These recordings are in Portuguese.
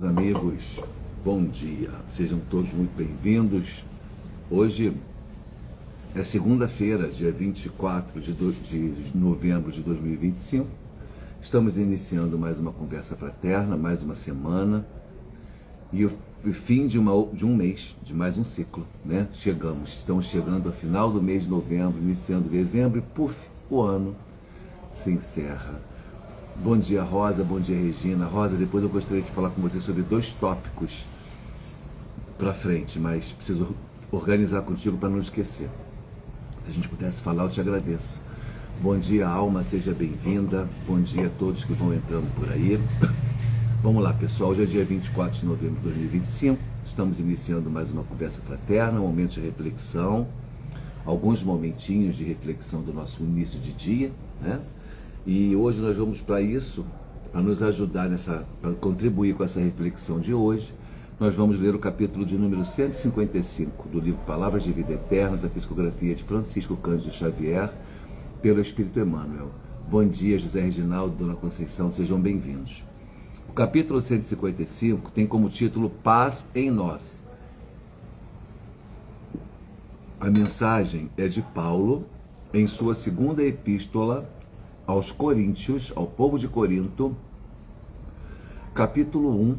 Amigos, bom dia, sejam todos muito bem-vindos. Hoje é segunda-feira, dia 24 de novembro de 2025. Estamos iniciando mais uma conversa fraterna, mais uma semana e o fim de um mês, de mais um ciclo, né? Estamos chegando ao final do mês de novembro, iniciando dezembro e puf, o ano se encerra. Bom dia, Rosa. Bom dia, Regina. Rosa, depois eu gostaria de falar com você sobre dois tópicos para frente, mas preciso organizar contigo para não esquecer. Se a gente pudesse falar, eu te agradeço. Bom dia, Alma, seja bem-vinda. Bom dia a todos que vão entrando por aí. Vamos lá, pessoal. Hoje é dia 24 de novembro de 2025. Estamos iniciando mais uma conversa fraterna, um momento de reflexão, alguns momentinhos de reflexão do nosso início de dia, né? E hoje nós vamos para isso, para nos ajudar para contribuir com essa reflexão de hoje, nós vamos ler o capítulo de número 155 do livro Palavras de Vida Eterna, da psicografia de Francisco Cândido Xavier, pelo Espírito Emmanuel. Bom dia, José Reginaldo, Dona Conceição, sejam bem-vindos. O capítulo 155 tem como título Paz em Nós. A mensagem é de Paulo, em sua segunda epístola aos Coríntios, ao povo de Corinto, capítulo 1,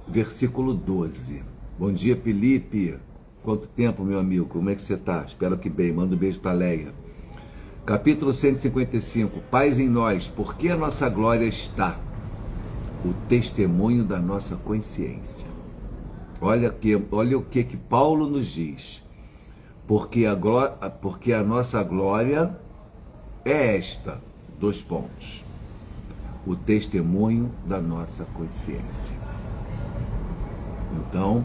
versículo 12. Bom dia, Felipe. Quanto tempo, meu amigo? Como é que você está? Espero que bem. Manda um beijo para Leia. Capítulo 155. Paz em nós, porque a nossa glória está. O testemunho da nossa consciência. Olha o que Paulo nos diz. Porque a nossa glória é esta. Dois pontos. O testemunho da nossa consciência. Então,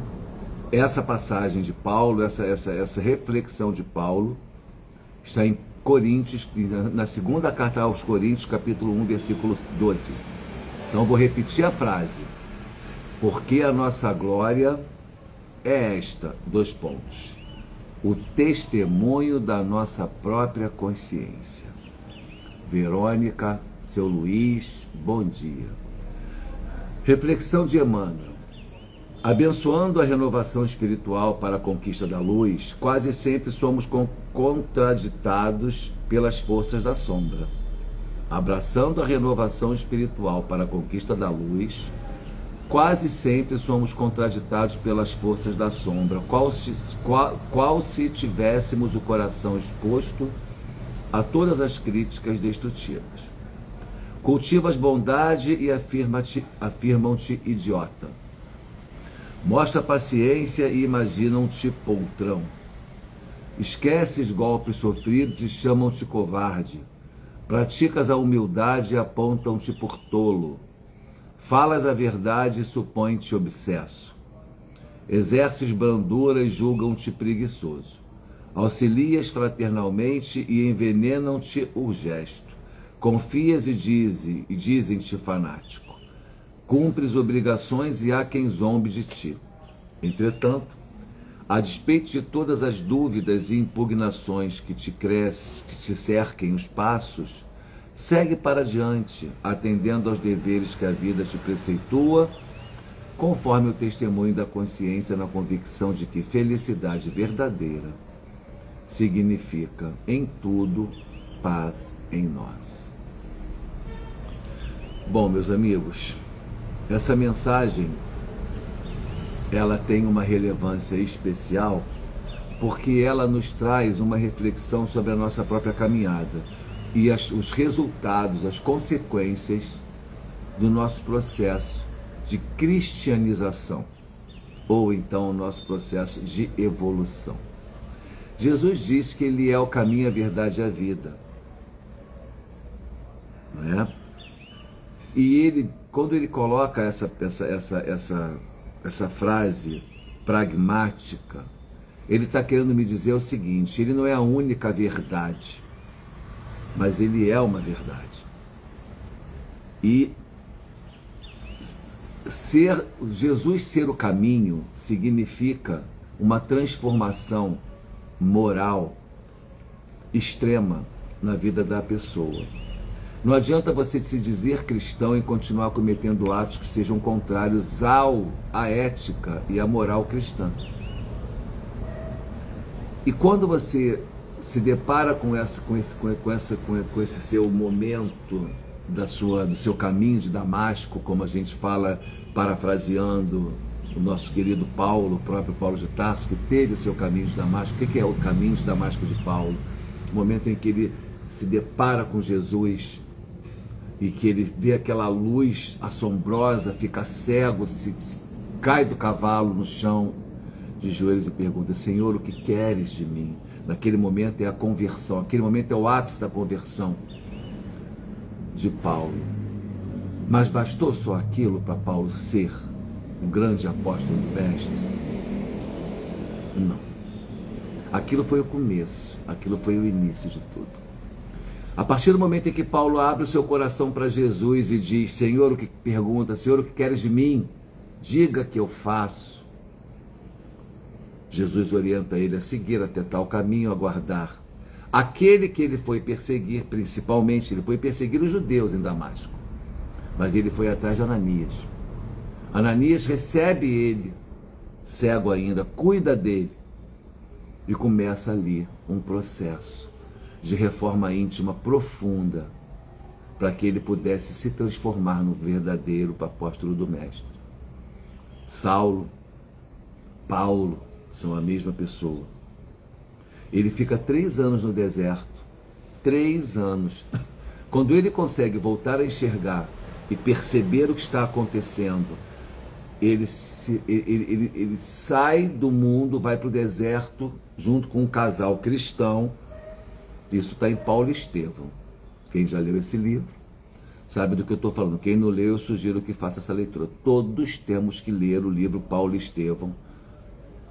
essa passagem de Paulo, essa reflexão de Paulo, está em Coríntios, na segunda carta aos Coríntios, capítulo 1, versículo 12. Então, vou repetir a frase. Porque a nossa glória é esta, dois pontos. O testemunho da nossa própria consciência. Verônica, seu Luiz, bom dia. Reflexão de Emmanuel. Abençoando a renovação espiritual para a conquista da luz, quase sempre somos contraditados pelas forças da sombra. Abraçando a renovação espiritual para a conquista da luz, quase sempre somos contraditados pelas forças da sombra, qual se tivéssemos o coração exposto a todas as críticas destrutivas. Cultivas bondade e afirmam-te idiota. Mostra paciência e imaginam-te poltrão. Esqueces golpes sofridos e chamam-te covarde. Praticas a humildade e apontam-te por tolo. Falas a verdade e supõem-te obsesso. Exerces brandura e julgam-te preguiçoso. Auxilias fraternalmente e envenenam-te o gesto. Confias e dizem-te fanático. Cumpres obrigações e há quem zombe de ti. Entretanto, a despeito de todas as dúvidas e impugnações que te cerquem os passos, segue para diante, atendendo aos deveres que a vida te preceitua, conforme o testemunho da consciência na convicção de que felicidade verdadeira significa em tudo paz em nós. Bom, meus amigos, essa mensagem ela tem uma relevância especial porque ela nos traz uma reflexão sobre a nossa própria caminhada e os resultados, as consequências do nosso processo de cristianização ou então o nosso processo de evolução. Jesus diz que Ele é o caminho, a verdade e a vida. Não é? E Ele, quando Ele coloca essa frase pragmática, Ele está querendo me dizer o seguinte: Ele não é a única verdade, mas Ele é uma verdade. E Jesus ser o caminho significa uma transformação moral extrema na vida da pessoa. Não adianta você se dizer cristão e continuar cometendo atos que sejam contrários à ética e à moral cristã. E quando você se depara com esse seu momento do seu caminho de Damasco, como a gente fala, parafraseando o nosso querido Paulo, o próprio Paulo de Tarso, que teve o seu caminho de Damasco. O que é o caminho de Damasco de Paulo? O momento em que ele se depara com Jesus e que ele vê aquela luz assombrosa, fica cego, cai do cavalo no chão, de joelhos, e pergunta: Senhor, o que queres de mim? Naquele momento é a conversão, aquele momento é o ápice da conversão de Paulo. Mas bastou só aquilo para Paulo ser um grande apóstolo do mestre? Não. Aquilo foi o começo, aquilo foi o início de tudo. A partir do momento em que Paulo abre o seu coração para Jesus e diz: Senhor, o que pergunta, Senhor, o que queres de mim? Diga que eu faço. Jesus orienta ele a seguir até tal caminho, a aguardar aquele que ele foi perseguir. Principalmente, ele foi perseguir os judeus em Damasco, mas ele foi atrás de Ananias. Ananias recebe ele, cego ainda, cuida dele, e começa ali um processo de reforma íntima profunda, para que ele pudesse se transformar no verdadeiro apóstolo do Mestre. Saulo, Paulo são a mesma pessoa. Ele fica 3 anos no deserto, 3 anos. Quando ele consegue voltar a enxergar e perceber o que está acontecendo, ele sai do mundo, vai para o deserto junto com um casal cristão. Isso está em Paulo e Estevão. Quem já leu esse livro sabe do que eu estou falando. Quem não leu, eu sugiro que faça essa leitura. Todos temos que ler o livro Paulo e Estevão,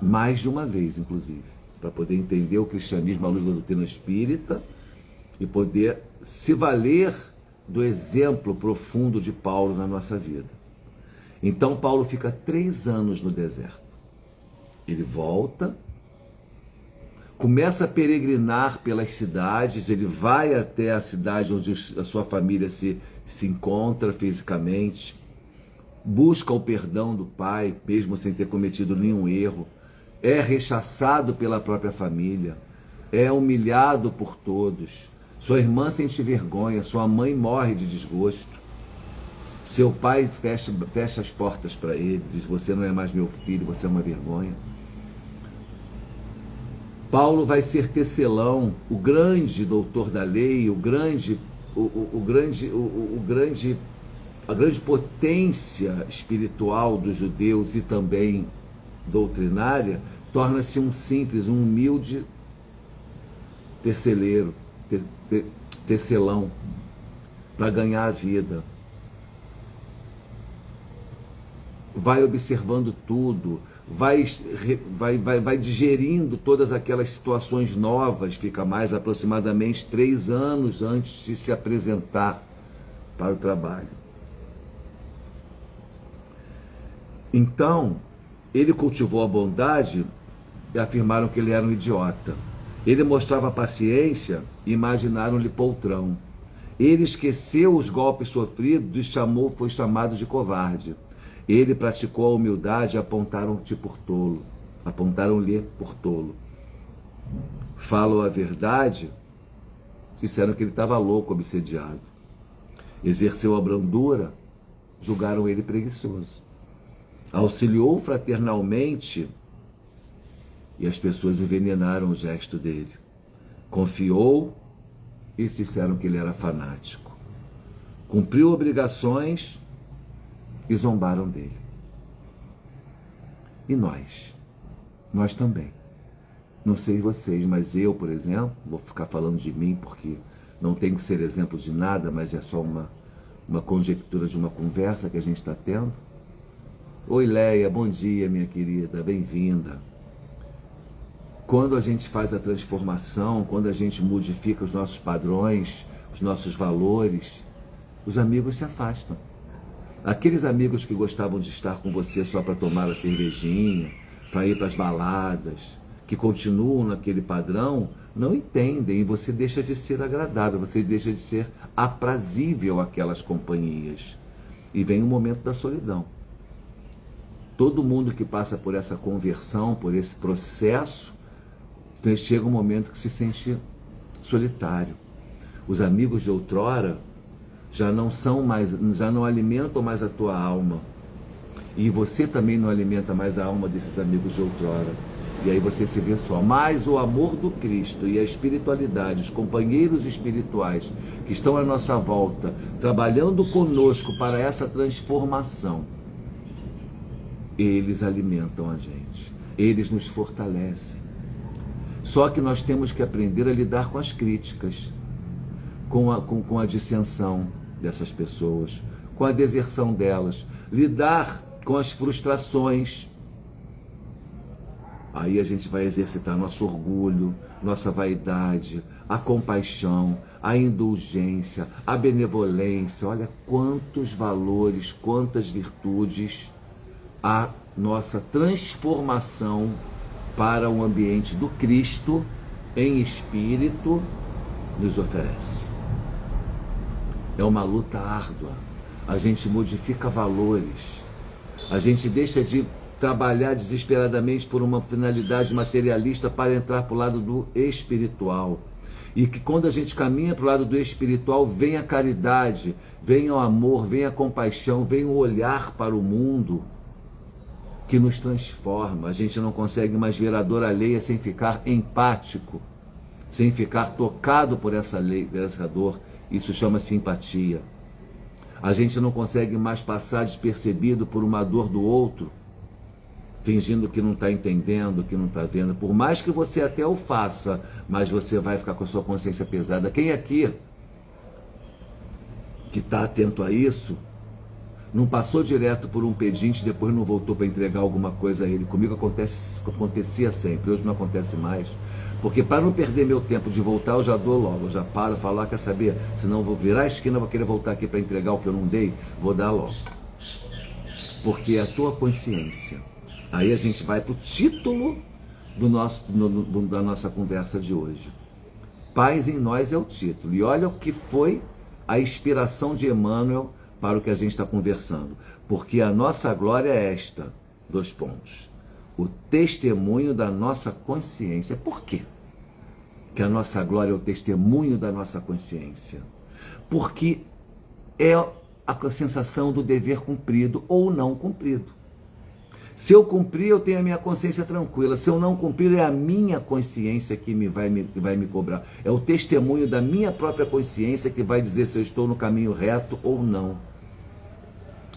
mais de uma vez, inclusive, para poder entender o cristianismo à luz da doutrina espírita e poder se valer do exemplo profundo de Paulo na nossa vida. Então Paulo fica 3 anos no deserto. Ele volta, começa a peregrinar pelas cidades, ele vai até a cidade onde a sua família se encontra fisicamente, busca o perdão do pai, mesmo sem ter cometido nenhum erro, é rechaçado pela própria família, é humilhado por todos, sua irmã sente vergonha, sua mãe morre de desgosto, seu pai fecha as portas para ele, diz: você não é mais meu filho, você é uma vergonha. Paulo vai ser tecelão, o grande doutor da lei, a grande potência espiritual dos judeus e também doutrinária, torna-se um simples, um humilde tecelão, para ganhar a vida. Vai observando tudo, vai digerindo todas aquelas situações novas, fica mais aproximadamente 3 anos antes de se apresentar para o trabalho. Então, ele cultivou a bondade e afirmaram que ele era um idiota. Ele mostrava paciência e imaginaram-lhe poltrão. Ele esqueceu os golpes sofridos e foi chamado de covarde. Ele praticou a humildade e apontaram-lhe por tolo. Falam a verdade, disseram que ele estava louco, obsediado. Exerceu a brandura, julgaram ele preguiçoso. Auxiliou fraternalmente e as pessoas envenenaram o gesto dele. Confiou e disseram que ele era fanático. Cumpriu obrigações e zombaram dele. E nós também. Não sei vocês, mas eu, por exemplo, vou ficar falando de mim porque não tenho que ser exemplo de nada, mas é só uma conjectura de uma conversa que a gente está tendo. Oi, Leia, bom dia, minha querida, bem-vinda. Quando a gente faz a transformação, quando a gente modifica os nossos padrões, os nossos valores, os amigos se afastam. Aqueles amigos que gostavam de estar com você só para tomar a cervejinha, para ir para as baladas, que continuam naquele padrão, não entendem, e você deixa de ser agradável, você deixa de ser aprazível àquelas companhias. E vem o momento da solidão. Todo mundo que passa por essa conversão, por esse processo, chega um momento que se sente solitário. Os amigos de outrora já não alimentam mais a tua alma. E você também não alimenta mais a alma desses amigos de outrora. E aí você se vê só. Mas o amor do Cristo e a espiritualidade, os companheiros espirituais que estão à nossa volta, trabalhando conosco para essa transformação, eles alimentam a gente. Eles nos fortalecem. Só que nós temos que aprender a lidar com as críticas, com a dissensão dessas pessoas, com a deserção delas, lidar com as frustrações. Aí a gente vai exercitar nosso orgulho, nossa vaidade, a compaixão, a indulgência, a benevolência. Olha quantos valores, quantas virtudes a nossa transformação para o ambiente do Cristo em espírito nos oferece. É uma luta árdua. A gente modifica valores. A gente deixa de trabalhar desesperadamente por uma finalidade materialista para entrar para o lado do espiritual. E que quando a gente caminha para o lado do espiritual, vem a caridade, vem o amor, vem a compaixão, vem o olhar para o mundo que nos transforma. A gente não consegue mais ver a dor alheia sem ficar empático, sem ficar tocado por essa dor. Isso chama-se empatia. A gente não consegue mais passar despercebido por uma dor do outro, fingindo que não está entendendo, que não está vendo. Por mais que você até o faça, mas você vai ficar com a sua consciência pesada. Quem aqui que está atento a isso, não passou direto por um pedinte e depois não voltou para entregar alguma coisa a ele? Comigo acontecia sempre, hoje não acontece mais. Porque para não perder meu tempo de voltar, eu já dou logo, eu já paro, falo, quer saber? Senão eu vou virar a esquina, vou querer voltar aqui para entregar o que eu não dei, vou dar logo. Porque é a tua consciência. Aí a gente vai para o título da nossa conversa de hoje. Paz em nós é o título. E olha o que foi a inspiração de Emmanuel para o que a gente está conversando. Porque a nossa glória é esta, 2 pontos. O testemunho da nossa consciência. Por quê que a nossa glória é o testemunho da nossa consciência? Porque é a sensação do dever cumprido ou não cumprido. Se eu cumprir, eu tenho a minha consciência tranquila. Se eu não cumprir, é a minha consciência que vai me cobrar. É o testemunho da minha própria consciência que vai dizer se eu estou no caminho reto ou não.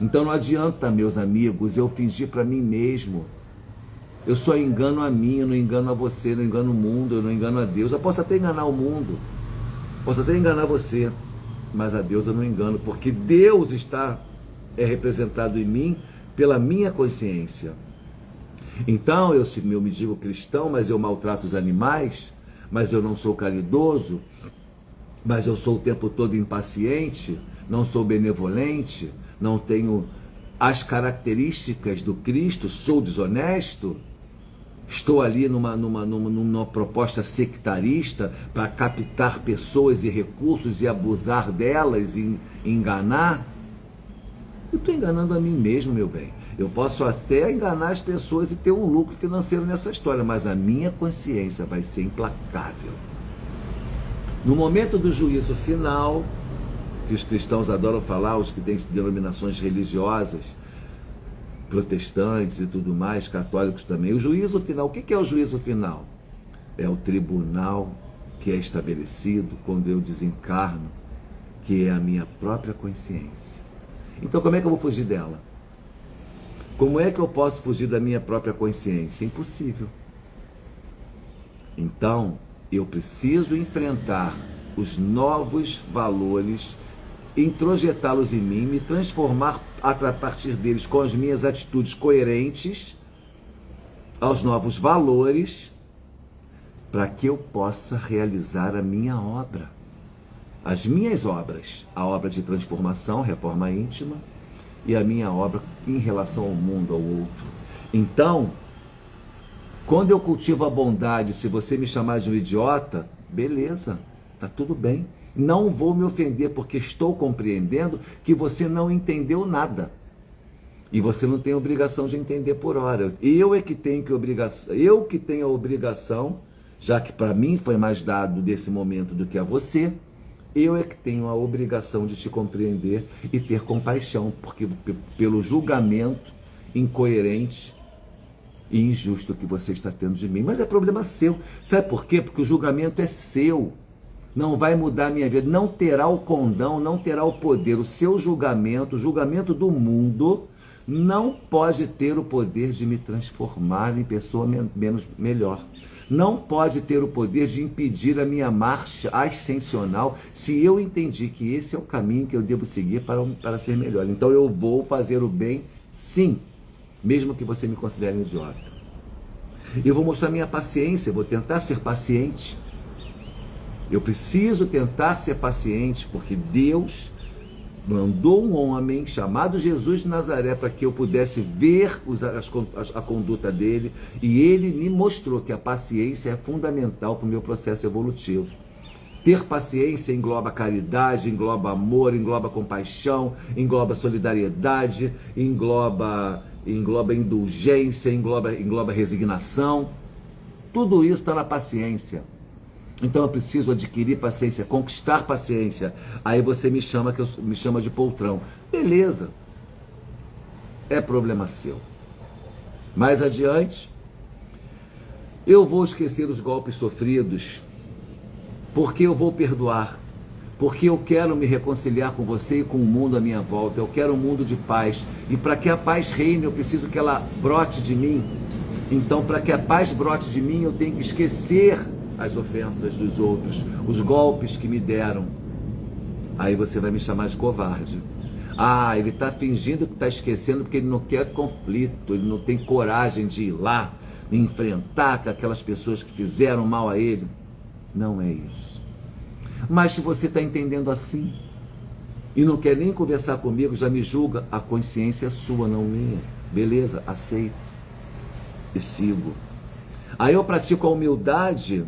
Então não adianta, meus amigos, eu fingir para mim mesmo. Eu só engano a mim, eu não engano a você, não engano o mundo, eu não engano a Deus. Eu posso até enganar o mundo, posso até enganar você, mas a Deus eu não engano, porque Deus é representado em mim pela minha consciência. Então, eu me digo cristão, mas eu maltrato os animais, mas eu não sou caridoso, mas eu sou o tempo todo impaciente, não sou benevolente, não tenho as características do Cristo, sou desonesto, estou ali numa proposta sectarista para captar pessoas e recursos e abusar delas e enganar. Eu estou enganando a mim mesmo, meu bem. Eu posso até enganar as pessoas e ter um lucro financeiro nessa história, mas a minha consciência vai ser implacável. No momento do juízo final, que os cristãos adoram falar, os que têm denominações religiosas, protestantes e tudo mais, católicos também, o juízo final, o que é o juízo final? É o tribunal que é estabelecido quando eu desencarno, que é a minha própria consciência. Então como é que eu vou fugir dela? Como é que eu posso fugir da minha própria consciência? Impossível. Então, eu preciso enfrentar os novos valores, introjetá-los em mim, me transformar a partir deles com as minhas atitudes coerentes aos novos valores, para que eu possa realizar a minha obra. As minhas obras, a obra de transformação, reforma íntima, e a minha obra em relação ao mundo, ao outro. Então, Quando eu cultivo a bondade, se você me chamar de um idiota, beleza, tá tudo bem. Não vou me ofender, porque estou compreendendo que você não entendeu nada. E você não tem obrigação de entender por hora. Eu que tenho a obrigação, já que para mim foi mais dado desse momento do que a você, eu é que tenho a obrigação de te compreender e ter compaixão, porque pelo julgamento incoerente e injusto que você está tendo de mim. Mas é problema seu. Sabe por quê? Porque o julgamento é seu. Não vai mudar a minha vida. Não terá o condão, não terá o poder. O seu julgamento, o julgamento do mundo, não pode ter o poder de me transformar em pessoa melhor. Não pode ter o poder de impedir a minha marcha ascensional se eu entendi que esse é o caminho que eu devo seguir para ser melhor. Então eu vou fazer o bem, sim, mesmo que você me considere um idiota. Eu vou mostrar minha paciência, vou tentar ser paciente. Eu preciso tentar ser paciente, porque Deus mandou um homem chamado Jesus de Nazaré para que eu pudesse ver a conduta dele, e ele me mostrou que a paciência é fundamental para o meu processo evolutivo. Ter paciência engloba caridade, engloba amor, engloba compaixão, engloba solidariedade, engloba indulgência, engloba resignação. Tudo isso está na paciência. Então eu preciso adquirir paciência, conquistar paciência. Aí você me chama de poltrão. Beleza. É problema seu. Mais adiante, eu vou esquecer os golpes sofridos, porque eu vou perdoar, porque eu quero me reconciliar com você e com o mundo à minha volta. Eu quero um mundo de paz. E para que a paz reine, eu preciso que ela brote de mim. Então, para que a paz brote de mim, eu tenho que esquecer as ofensas dos outros, os golpes que me deram. Aí você vai me chamar de covarde. Ah, ele está fingindo que está esquecendo porque ele não quer conflito, ele não tem coragem de ir lá e enfrentar com aquelas pessoas que fizeram mal a ele. Não é isso. Mas se você está entendendo assim e não quer nem conversar comigo, já me julga, a consciência é sua, não minha. Beleza, aceito e sigo. Aí eu pratico a humildade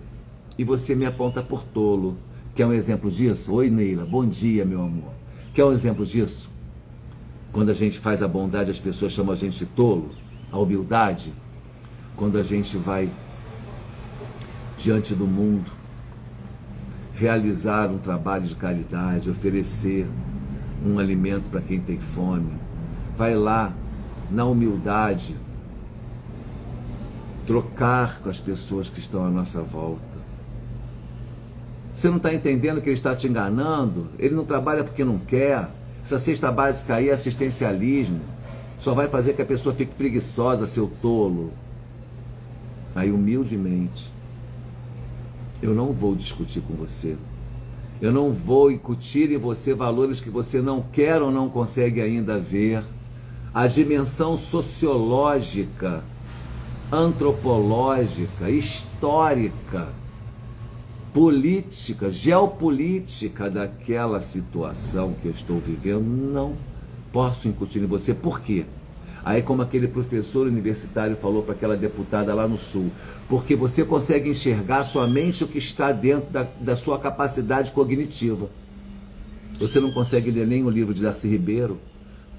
e você me aponta por tolo. Quer um exemplo disso? Oi, Neila, bom dia, meu amor. Quer um exemplo disso? Quando a gente faz a bondade, as pessoas chamam a gente de tolo. A humildade, quando a gente vai diante do mundo, realizar um trabalho de caridade, oferecer um alimento para quem tem fome, vai lá, na humildade, trocar com as pessoas que estão à nossa volta. Você não está entendendo que ele está te enganando? Ele não trabalha porque não quer. Essa cesta básica aí é assistencialismo. Só vai fazer que a pessoa fique preguiçosa, seu tolo. Aí, humildemente, eu não vou discutir com você. Eu não vou incutir em você valores que você não quer ou não consegue ainda ver. A dimensão sociológica, antropológica, histórica, política, geopolítica daquela situação que eu estou vivendo, não posso incutir em você. Por quê? Aí, como aquele professor universitário falou para aquela deputada lá no Sul, porque você consegue enxergar somente o que está dentro da sua capacidade cognitiva. Você não consegue ler nem o livro de Darcy Ribeiro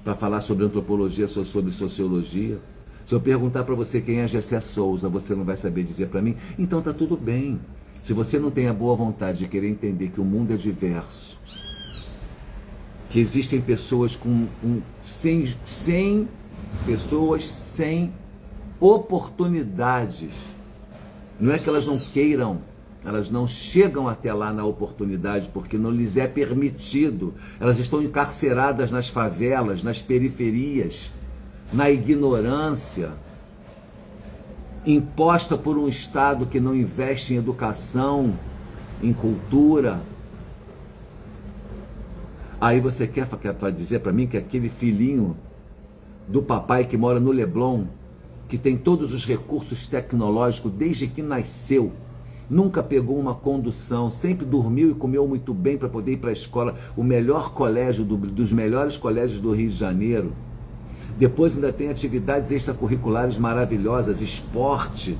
para falar sobre antropologia, sobre sociologia. Se eu perguntar para você quem é Gessé Souza, você não vai saber dizer para mim. Então tá tudo bem. Se você não tem a boa vontade de querer entender que o mundo é diverso, que existem pessoas sem oportunidades, não é que elas não queiram, elas não chegam até lá na oportunidade porque não lhes é permitido. Elas estão encarceradas nas favelas, nas periferias, na ignorância, imposta por um Estado que não investe em educação, em cultura. Aí você quer dizer para mim que aquele filhinho do papai que mora no Leblon, que tem todos os recursos tecnológicos desde que nasceu, nunca pegou uma condução, sempre dormiu e comeu muito bem para poder ir para a escola, o melhor colégio, dos melhores colégios do Rio de Janeiro. Depois ainda tem atividades extracurriculares maravilhosas, esporte.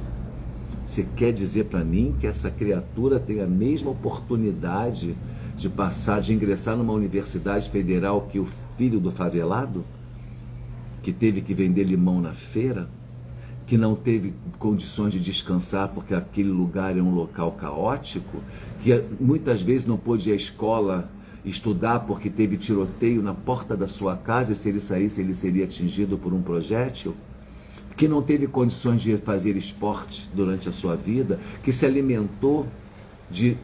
Você quer dizer para mim que essa criatura tem a mesma oportunidade de passar, de ingressar numa universidade federal que o filho do favelado, que teve que vender limão na feira, que não teve condições de descansar porque aquele lugar é um local caótico, que muitas vezes não pôde ir à escola estudar porque teve tiroteio na porta da sua casa e se ele saísse ele seria atingido por um projétil, que não teve condições de fazer esporte durante a sua vida, que se alimentou de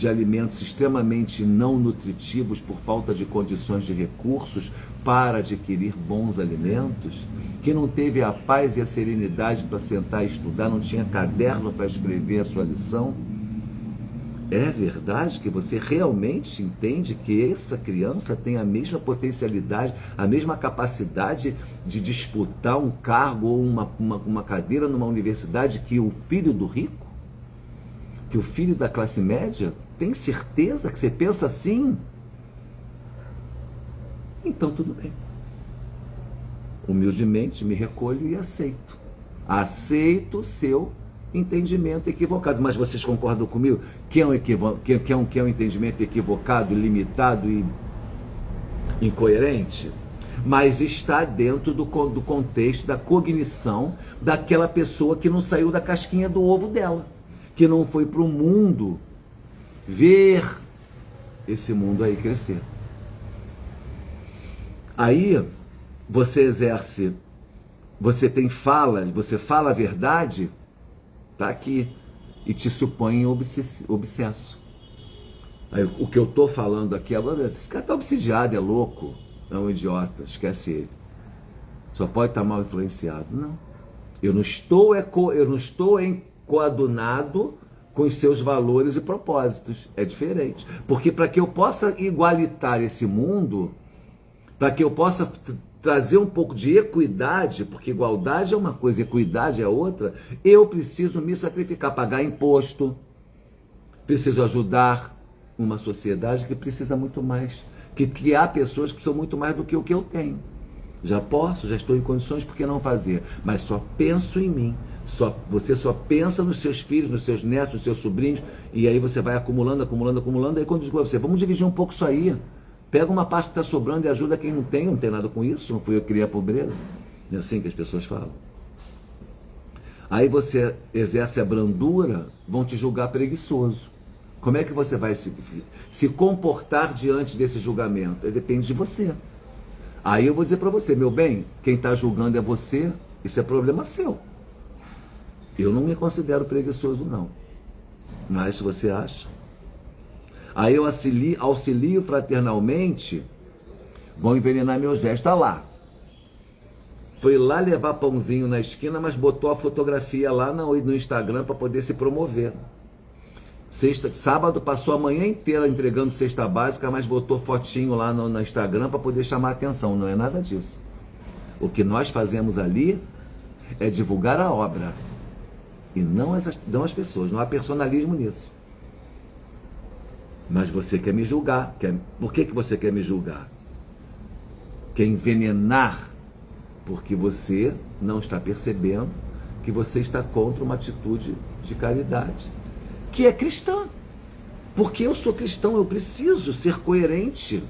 alimentos extremamente não nutritivos por falta de condições de recursos para adquirir bons alimentos, que não teve a paz e a serenidade para sentar e estudar, não tinha caderno para escrever a sua lição. É verdade que você realmente entende que essa criança tem a mesma potencialidade, a mesma capacidade de disputar um cargo ou uma cadeira numa universidade que o filho do rico? Que o filho da classe média? Tem certeza que você pensa assim? Então tudo bem. Humildemente me recolho e aceito. Aceito o seu entendimento equivocado. Mas vocês concordam comigo que é um entendimento equivocado, limitado e incoerente? Mas está dentro do contexto da cognição daquela pessoa que não saiu da casquinha do ovo dela, que não foi para o mundo ver esse mundo aí crescer. Aí você exerce, você fala a verdade, tá aqui, e te supõe obsesso. Aí, o que eu tô falando aqui agora, esse cara tá obsidiado, é louco, é um idiota, esquece ele. Só pode estar mal influenciado. Não. Eu não estou coadunado com os seus valores e propósitos. É diferente. Porque para que eu possa igualitar esse mundo, para que eu possa trazer um pouco de equidade, porque igualdade é uma coisa, equidade é outra, eu preciso me sacrificar, pagar imposto, preciso ajudar uma sociedade que precisa muito mais, que há pessoas que precisam muito mais do que o que eu tenho. Já estou em condições, por que não fazer? Mas só penso em mim. Você só pensa nos seus filhos, nos seus netos, nos seus sobrinhos, e aí você vai acumulando, aí quando diz você, vamos dividir um pouco isso aí. Pega uma parte que está sobrando e ajuda quem não tem nada com isso, não fui eu que criei a pobreza. É assim que as pessoas falam. Aí você exerce a brandura, vão te julgar preguiçoso. Como é que você vai se comportar diante desse julgamento? Depende de você. Aí eu vou dizer para você, meu bem, quem está julgando é você, isso é problema seu. Eu não me considero preguiçoso, não. Mas se você acha... Aí eu auxilio fraternalmente, vão envenenar meu gesto. Tá lá. Foi lá levar pãozinho na esquina, mas botou a fotografia lá no Instagram para poder se promover. Sábado passou a manhã inteira entregando cesta básica, mas botou fotinho lá no Instagram para poder chamar a atenção. Não é nada disso. O que nós fazemos ali é divulgar a obra. E não as pessoas. Não há personalismo nisso. Mas você quer me julgar. Por que você quer me julgar? Quer envenenar porque você não está percebendo que você está contra uma atitude de caridade, que é cristã. Porque eu sou cristão, eu preciso ser coerente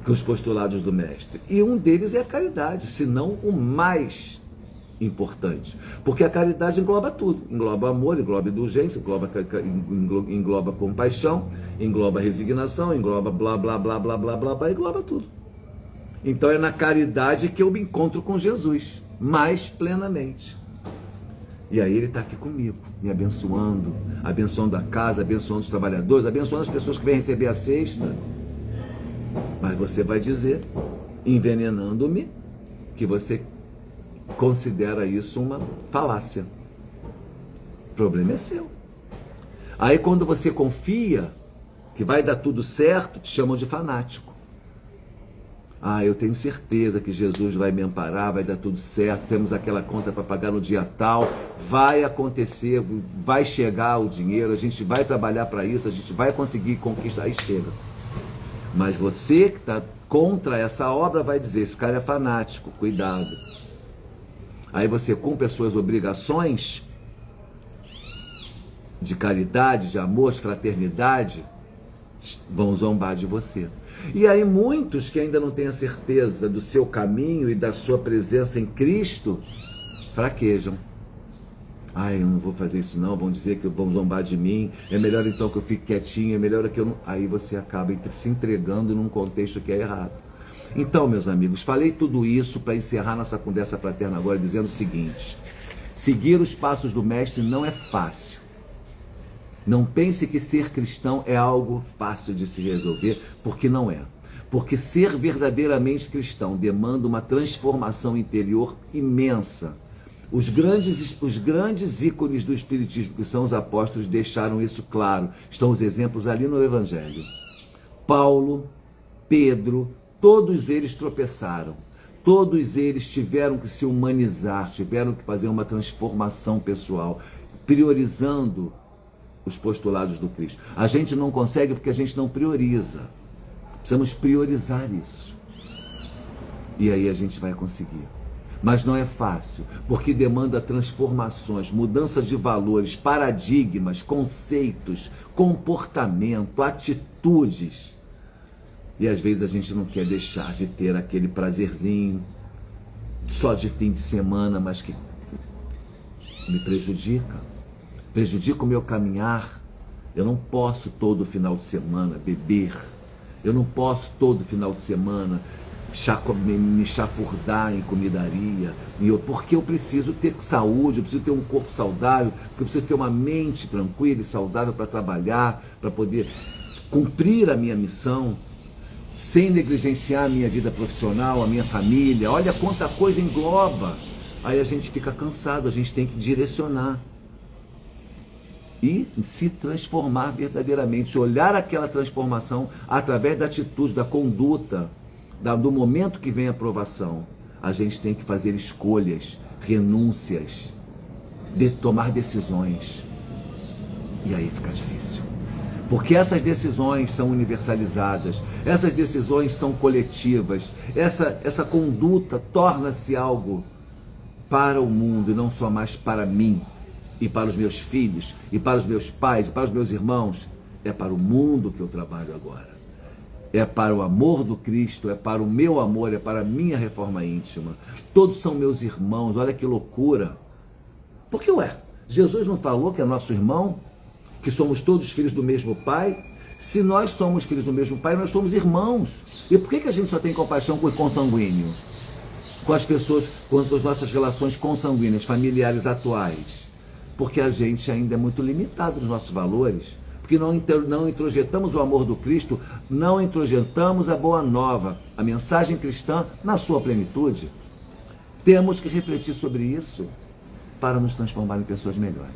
com os postulados do mestre. E um deles é a caridade, se não o mais importante, porque a caridade engloba tudo, engloba amor, engloba indulgência, engloba compaixão, engloba resignação, engloba blá blá blá blá blá blá blá, engloba tudo. Então é na caridade que eu me encontro com Jesus mais plenamente. E aí ele está aqui comigo, me abençoando, abençoando a casa, abençoando os trabalhadores, abençoando as pessoas que vêm receber a cesta. Mas você vai dizer, envenenando-me, que você considera isso uma falácia. O problema é seu. Aí quando você confia que vai dar tudo certo, te chamam de fanático. Eu tenho certeza que Jesus vai me amparar, vai dar tudo certo, temos aquela conta para pagar no dia tal, vai acontecer, vai chegar o dinheiro, a gente vai trabalhar para isso, a gente vai conseguir conquistar, aí chega. Mas você que está contra essa obra vai dizer, esse cara é fanático, cuidado. aí você cumpre as suas obrigações de caridade, de amor, de fraternidade, vão zombar de você. E aí muitos que ainda não têm a certeza do seu caminho e da sua presença em Cristo, fraquejam. Eu não vou fazer isso não, vão dizer que vão zombar de mim, é melhor então que eu fique quietinho, é melhor que eu não... Aí você acaba se entregando num contexto que é errado. Então, meus amigos, falei tudo isso para encerrar nossa conversa fraterna agora, dizendo o seguinte: seguir os passos do Mestre não é fácil. Não pense que ser cristão é algo fácil de se resolver, porque não é. Porque ser verdadeiramente cristão demanda uma transformação interior imensa. Os grandes ícones do Espiritismo, que são os apóstolos, deixaram isso claro. Estão os exemplos ali no Evangelho. Paulo, Pedro, todos eles tropeçaram. Todos eles tiveram que se humanizar, tiveram que fazer uma transformação pessoal, priorizando os postulados do Cristo. A gente não consegue porque a gente não prioriza. Precisamos priorizar isso. E aí a gente vai conseguir. Mas não é fácil, porque demanda transformações, mudanças de valores, paradigmas, conceitos, comportamento, atitudes. E às vezes a gente não quer deixar de ter aquele prazerzinho só de fim de semana, mas que me prejudica o meu caminhar. Eu não posso todo final de semana beber, eu não posso todo final de semana me chafurdar em comidaria, porque eu preciso ter saúde, eu preciso ter um corpo saudável, porque eu preciso ter uma mente tranquila e saudável para trabalhar, para poder cumprir a minha missão, sem negligenciar a minha vida profissional, a minha família. Olha quanta coisa engloba. Aí a gente fica cansado, a gente tem que direcionar e se transformar verdadeiramente, olhar aquela transformação através da atitude, da conduta, do momento que vem a provação. A gente tem que fazer escolhas, renúncias, tomar decisões. E aí fica difícil. Porque essas decisões são universalizadas, essas decisões são coletivas, essa conduta torna-se algo para o mundo e não só mais para mim, e para os meus filhos, e para os meus pais, e para os meus irmãos. É para o mundo que eu trabalho agora. É para o amor do Cristo, é para o meu amor, é para a minha reforma íntima. Todos são meus irmãos, olha que loucura. Porque, Jesus não falou que é nosso irmão? Que somos todos filhos do mesmo Pai? Se nós somos filhos do mesmo Pai, nós somos irmãos. E por que a gente só tem compaixão com o consanguíneo? Com as pessoas, com as nossas relações consanguíneas, familiares atuais? Porque a gente ainda é muito limitado nos nossos valores. Porque não introjetamos o amor do Cristo, não introjetamos a boa nova, a mensagem cristã na sua plenitude. Temos que refletir sobre isso para nos transformar em pessoas melhores.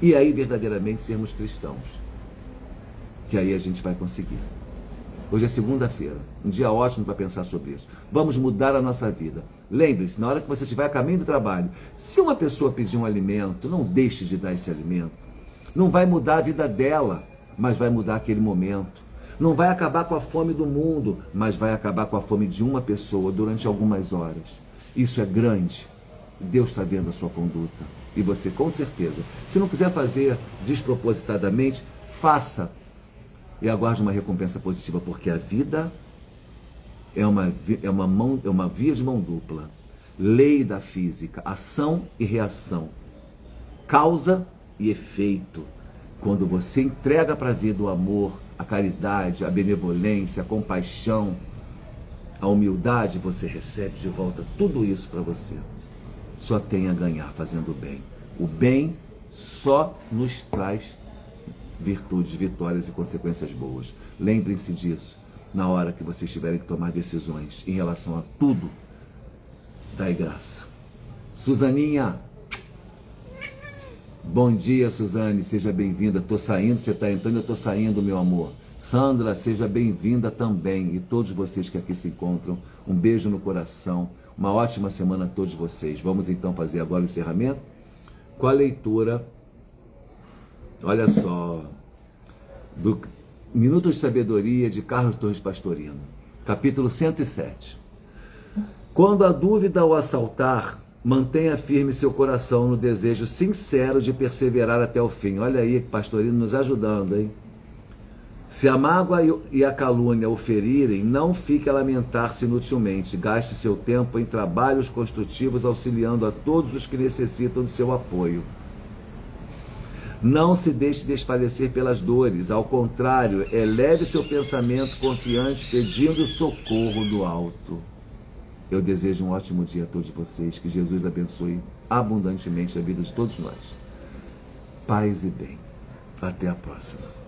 E aí verdadeiramente sermos cristãos. Que aí a gente vai conseguir. Hoje é segunda-feira, um dia ótimo para pensar sobre isso. Vamos mudar a nossa vida. Lembre-se, na hora que você estiver a caminho do trabalho, se uma pessoa pedir um alimento, não deixe de dar esse alimento. Não vai mudar a vida dela, mas vai mudar aquele momento. Não vai acabar com a fome do mundo, mas vai acabar com a fome de uma pessoa durante algumas horas. Isso é grande. Deus está vendo a sua conduta. E você, com certeza, se não quiser fazer despropositadamente, faça. E aguarde uma recompensa positiva, porque a vida é uma via de mão dupla. Lei da física, ação e reação. Causa e efeito. Quando você entrega para a vida o amor, a caridade, a benevolência, a compaixão, a humildade, você recebe de volta tudo isso para você. Só tem a ganhar fazendo o bem. O bem só nos traz virtudes, vitórias e consequências boas. Lembrem-se disso na hora que vocês tiverem que tomar decisões em relação a tudo. Dai graça. Suzaninha, bom dia, Suzane, seja bem-vinda. Estou saindo, você está entrando, eu estou saindo, meu amor. Sandra, seja bem-vinda também. E todos vocês que aqui se encontram, um beijo no coração. Uma ótima semana a todos vocês. Vamos então fazer agora o encerramento com a leitura, olha só, do Minutos de Sabedoria de Carlos Torres Pastorino, capítulo 107. Quando a dúvida o assaltar, Mantenha firme seu coração no desejo sincero de perseverar até o fim. Olha aí, Pastorino nos ajudando, hein? Se a mágoa e a calúnia o ferirem, não fique a lamentar-se inutilmente. Gaste seu tempo em trabalhos construtivos, auxiliando a todos os que necessitam de seu apoio. Não se deixe desfalecer pelas dores. Ao contrário, eleve seu pensamento confiante, pedindo socorro do alto. Eu desejo um ótimo dia a todos vocês. Que Jesus abençoe abundantemente a vida de todos nós. Paz e bem. Até a próxima.